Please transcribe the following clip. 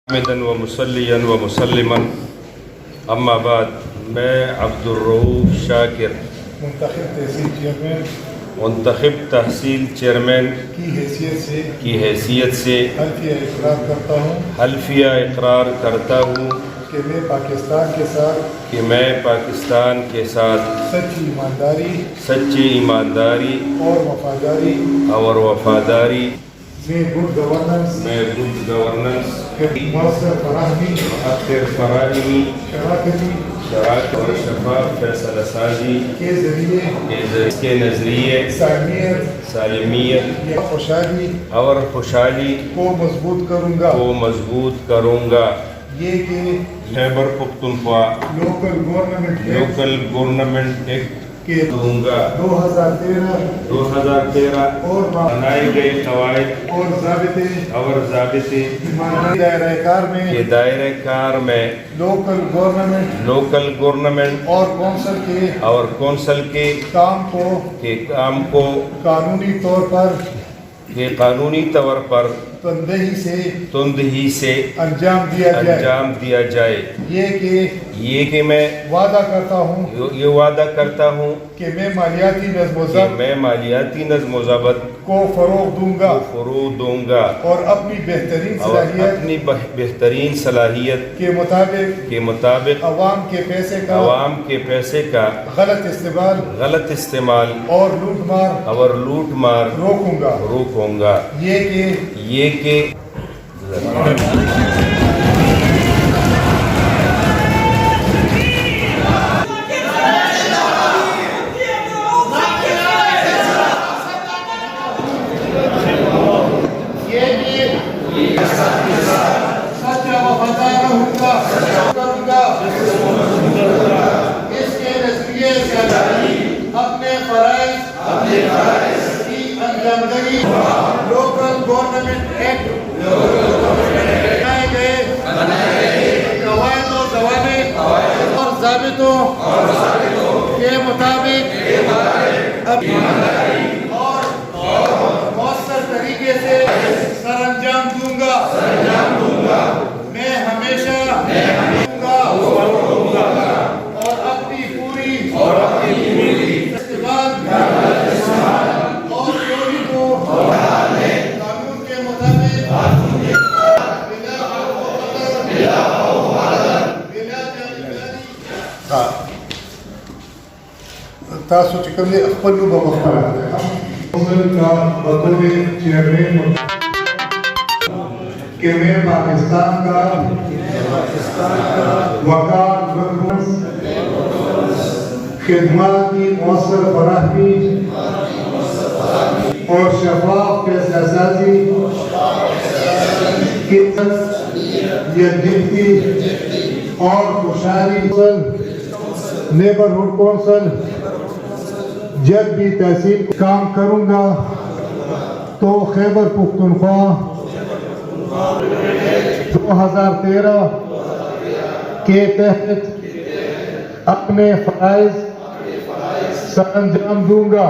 حامداً و مصلیاً و مسلماً اما بعد، میں عبدالرؤوف شاکر منتخب تحصیل چیئرمین کی حیثیت سے حلفیہ اقرار کرتا ہوں کہ میں پاکستان کے ساتھ سچی ایمانداری اور وفاداری میں گڈ گورننس مؤثر فراہمی شراکت اور شفاف فیصلہ سازی کے نظریے سالمیت اور خوشحالی کو مضبوط کروں گا یہ کہ Khyber Pakhtunkhwa local government act کے دوں گا 2013 اور بنائے گئے قواعد اور ضابطے کے دائرہ کار میں لوکل گورنمنٹ اور کونسل کے کام کو قانونی طور پر تندہی سے انجام دیا جائے۔ یہ کہ میں وعدہ کرتا ہوں کہ میں مالیاتی نظم و ضبط کو فروغ دوں گا اور اپنی بہترین صلاحیت کے مطابق عوام کے پیسے کا غلط استعمال اور لوٹ مار روکوں گا۔ یہ کہ اس کے نظریے سے اپنے فرائض کی انجامدہی لوکل گورنمنٹ ایکٹ بنائے گئے قواعد و ضوابط اور ضابطوں کے مطابق اور مؤثر طریقے سے سر انجام دوں گا۔ میں ہمیشہ اور اپنی پوری استعمال اور چوری کو قانون کے مطابق تاسو چې کوم خپل لوبه کا بطور چیئرمین کہ میں پاکستان کا وقار خدمات کی مؤثر فراہمی اور شفاف فیصلہ سازی کی یکجہتی اور خوشحالی نیبرہڈ کونسل جب بھی تحصیل کام کروں گا تو خیبر پختونخوا 2013 کے تحت اپنے فرائض سر انجام دوں گا۔